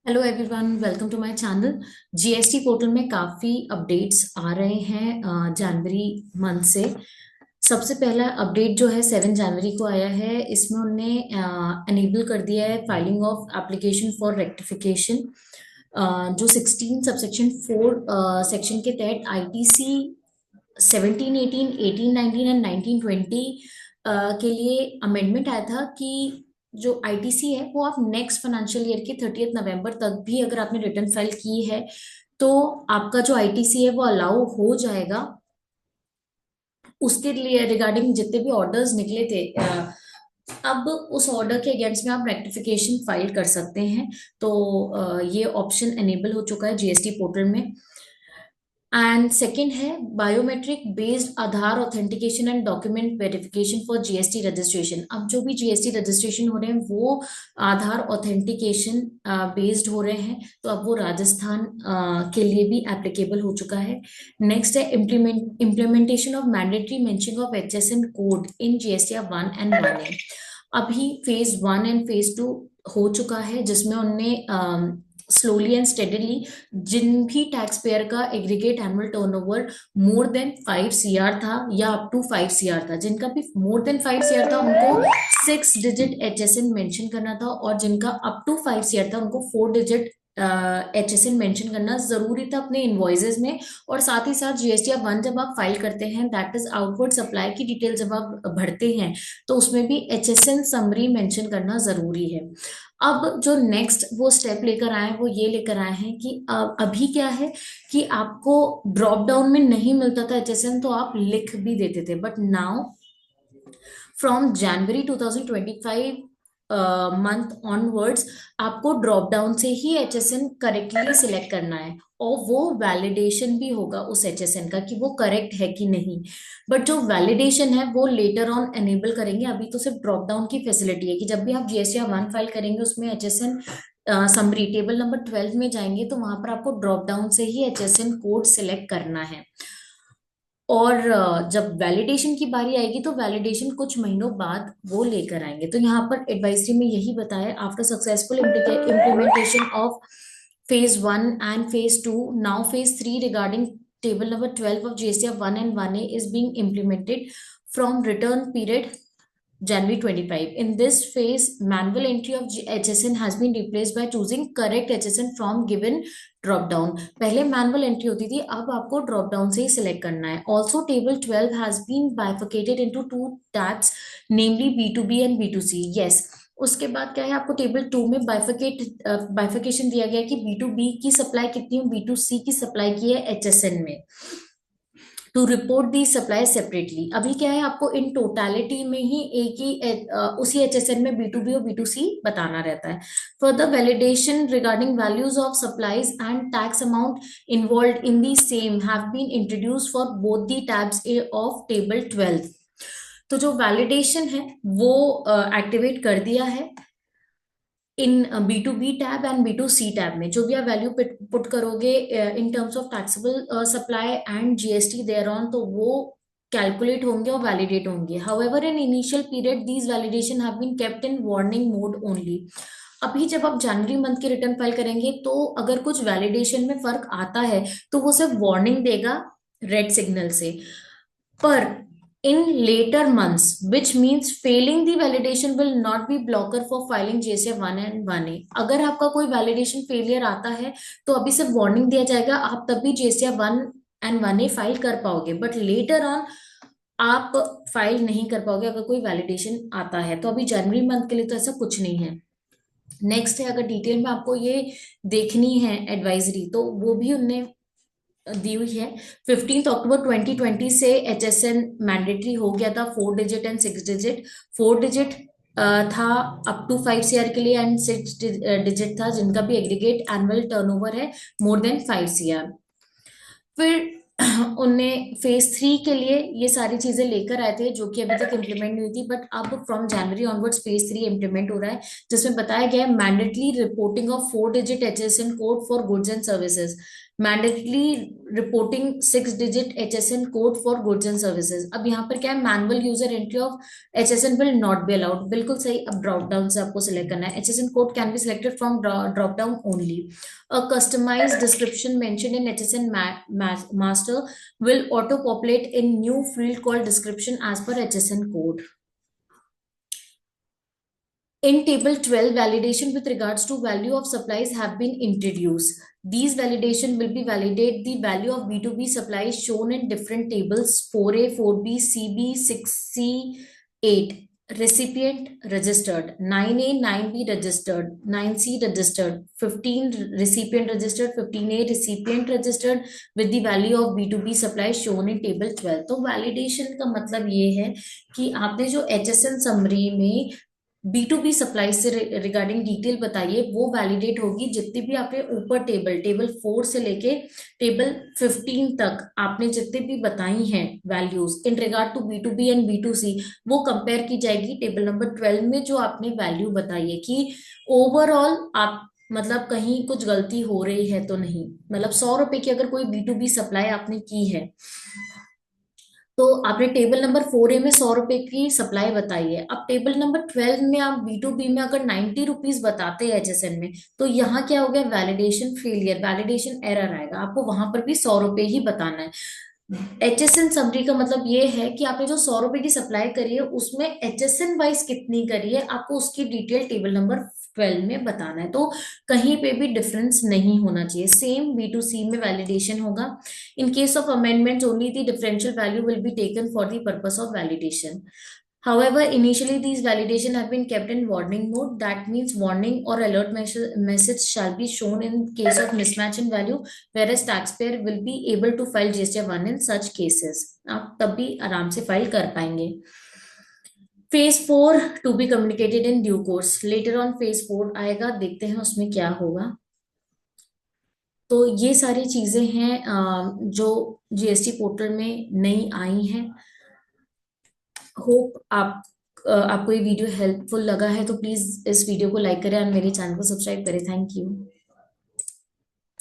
Hello everyone, welcome to my channel. GST portal में काफ़ी updates आ रहे हैं जनवरी मंथ से। सबसे पहला अपडेट जो है 7 जनवरी को आया है। इसमें उन्होंने एनेबल कर दिया है filing of application for rectification. जो 16 सबसेक्शन 4 सेक्शन के तहत आईटीसी 17, 18, 18, 19 एंड 19, 20 के लिए अमेंडमेंट आया था कि जो आईटीसी है वो आप नेक्स्ट फाइनेंशियल ईयर के 30 नवंबर तक भी अगर आपने रिटर्न फाइल की है तो आपका जो आईटीसी है वो अलाउ हो जाएगा। उसके लिए रिगार्डिंग जितने भी ऑर्डर्स निकले थे, अब उस ऑर्डर के अगेंस्ट में आप रेक्टिफिकेशन फाइल कर सकते हैं। तो ये ऑप्शन एनेबल हो चुका है जीएसटी पोर्टल में। एंड सेकेंड है biometric based Aadhaar authentication and document verification for GST registration. अब जो भी जीएसटी रजिस्ट्रेशन हो रहे हैं वो आधार ऑथेंटिकेशन बेस्ड हो रहे हैं, तो अब वो राजस्थान के लिए भी एप्लीकेबल हो चुका है। नेक्स्ट है implementation of mandatory mention of HSN code in GST 1 and 1 ए। अभी फेज 1 एंड फेज 2 हो चुका है, जिसमें उनने स्लोली एंड स्टेडली जिन भी टैक्स पेयर का aggregate annual turnover more than 5 CR था या अप टू 5 CR था, जिनका भी मोर देन 5 CR था उनको 6 डिजिट एचएसएन मेंशन करना था, और जिनका अप टू 5 CR था उनको 4 डिजिट एचएसएन मेंशन करना जरूरी था अपने इनवॉइसेस में। और साथ ही साथ जीएसटी 1 जब आप फाइल करते हैं, दैट इज आउटवर्ड सप्लाई की डिटेल जब आप भरते हैं, तो उसमें भी एचएसएन समरी मेंशन करना जरूरी है। अब जो नेक्स्ट वो स्टेप लेकर आए हैं वो ये लेकर आए हैं कि अभी क्या है कि आपको ड्रॉप डाउन में नहीं मिलता था एचएसएन, तो आप लिख भी देते थे, but now from January 2025 month onwards आपको ड्रॉप डाउन से ही एचएसएन करेक्टली सिलेक्ट करना है, और वो वैलिडेशन भी होगा उस एचएसएन का कि वो करेक्ट है कि नहीं। बट जो वैलिडेशन है वो लेटर ऑन एनेबल करेंगे, अभी तो सिर्फ ड्रॉप डाउन की फैसिलिटी है कि जब भी आप जीएसटी 1 फाइल करेंगे उसमें एचएसएन समरी टेबल नंबर 12 में जाएंगे तो वहां पर आपको ड्रॉप डाउन से ही एचएसएन कोड सिलेक्ट करना है। और जब वैलिडेशन की बारी आएगी तो वैलिडेशन कुछ महीनों बाद वो लेकर आएंगे। तो यहाँ पर एडवाइजरी में यही बताया, after successful implementation of phase 1 and phase 2, now phase 3 regarding table number 12 of GST 1 and 1 A is being implemented from return period January 25. In this phase, manual entry of HSN has been replaced by choosing correct HSN from given drop down. पहले manual entry होती थी, अब आपको drop down से ही select करना है। Also table 12 has been bifurcated into 2 tabs, namely B2B and B2C। Yes, उसके बाद क्या है, आपको टेबल 2 में बाइफिकेशन दिया गया है कि B2B की सप्लाई कितनी है, B2C की सप्लाई की है एचएसएन में, to report the supply separately. अभी क्या है, आपको इन टोटालिटी में ही एक ही उसी एचएसएन में B2B और B2C बताना रहता है। Further validation regarding values of supplies and tax amount involve in the same have been introduce for both the tabs A of table 12। तो जो वैलिडेशन है वो एक्टिवेट कर दिया है इन B2B tab and B2C tab में। जो भी आप वैल्यू पुट करोगे in terms of taxable supply and GST thereon, तो वो कैलकुलेट होंगे और वैलिडेट होंगे। However in initial period these validation have been kept in warning mode only. अभी जब आप जनवरी मंथ की रिटर्न फाइल करेंगे तो अगर कुछ वैलिडेशन में फर्क आता है तो वो सिर्फ वार्निंग देगा रेड सिग्नल से। पर in later months, which means failing the validation will not be blocker for filing JSA 1 and 1A। अगर आपका कोई वैलिडेशन फेलियर आता है तो अभी सिर्फ वार्निंग दिया जाएगा, आप तब भी JSA 1 and 1A फाइल कर पाओगे, बट लेटर ऑन आप फाइल नहीं कर पाओगे अगर कोई वैलिडेशन आता है। तो अभी जनवरी मंथ के लिए तो ऐसा कुछ नहीं है। नेक्स्ट है, अगर डिटेल में आपको ये देखनी है एडवाइजरी, तो वो भी उनने दी हुई है। 15 अक्टूबर 2020 से एचएसएन मैंडेटरी हो गया था, 4 डिजिट एंड 6 डिजिट। 4 डिजिट था अप टू 5 CR के लिए, एंड 6 डिजिट था जिनका भी एग्रीगेट एनुअल टर्नओवर है मोर देन 5 CR। फिर उनने फेज 3 के लिए ये सारी चीजें लेकर आए थे जो कि अभी तक इम्प्लीमेंट नहीं हुई थी, बट अब from January onwards phase 3 implement हो रहा है, जिसमें बताया गया है mandatory reporting of 4 digit HSN code for goods and services. Mandatory reporting 6 digit HSN code for goods and services. अब यहाँ पर क्या है, manual user entry of HSN will not be allowed, बिल्कुल सही। अब ड्रॉप डाउन से आपको सिलेक्ट करना है, HSN code can be selected from drop down only. A customized description mentioned in HSN master will auto populate in new field called description as per HSN code. In table 12, validation with regards to value of supplies have been introduced. These validation will be validate the value of B2B supplies shown in different tables 4A, 4B, CB, 6C, 8. Recipient registered 9A, 9B registered, 9C registered, 15 recipient registered, 15A recipient registered with the value of B2B supply shown in table 12. तो validation का मतलब ये है कि आपने जो HSN summary में B2B supply से रिगार्डिंग डिटेल बताइए, वो वैलिडेट होगी जितनी भी आपने ऊपर टेबल 4 से लेके टेबल 15 तक आपने जितने भी बताई हैं values in regard to B2B and B2C, वो कंपेयर की जाएगी टेबल नंबर 12 में जो आपने वैल्यू बताई है कि ओवरऑल आप मतलब कहीं कुछ गलती हो रही है तो नहीं। मतलब 100 रुपए की अगर कोई B2B सप्लाई आपने की है तो आपने टेबल नंबर 4A में 100 रुपए की सप्लाई बताई है, अब टेबल नंबर 12 में आप B2B में अगर 90 रुपीज बताते हैं HSN में, तो यहाँ क्या हो गया, वैलिडेशन फेलियर, वैलिडेशन एरर आएगा, आपको वहां पर भी 100 रुपए ही बताना है। HSN समरी का मतलब ये है कि आपने जो 100 रुपए की सप्लाई करी है उसमें HSN वाइज कितनी करी है, आपको उसकी डिटेल टेबल नंबर 12 में बताना है। तो कहीं पे भी डिफरेंस नहीं होना चाहिए, सेम B2C में वैलिडेशन होगा। In case of amendments, only the differential value will be taken for the purpose of validation. However, initially these validation have been kept in warning mode. That means warning or alert message shall be shown in case of mismatch in value, whereas taxpayer will be able to file GST 1 in such cases. आप तब भी आराम से file कर पाएंगे। Phase 4 to be communicated in due course. Later on Phase 4 आएगा, देखते हैं उसमें क्या होगा। तो ये सारी चीजें हैं जो GST पोर्टल में नई आई हैं। होप आपको ये वीडियो हेल्पफुल लगा है, तो प्लीज इस वीडियो को लाइक करें और मेरे चैनल को सब्सक्राइब करें। Thank you.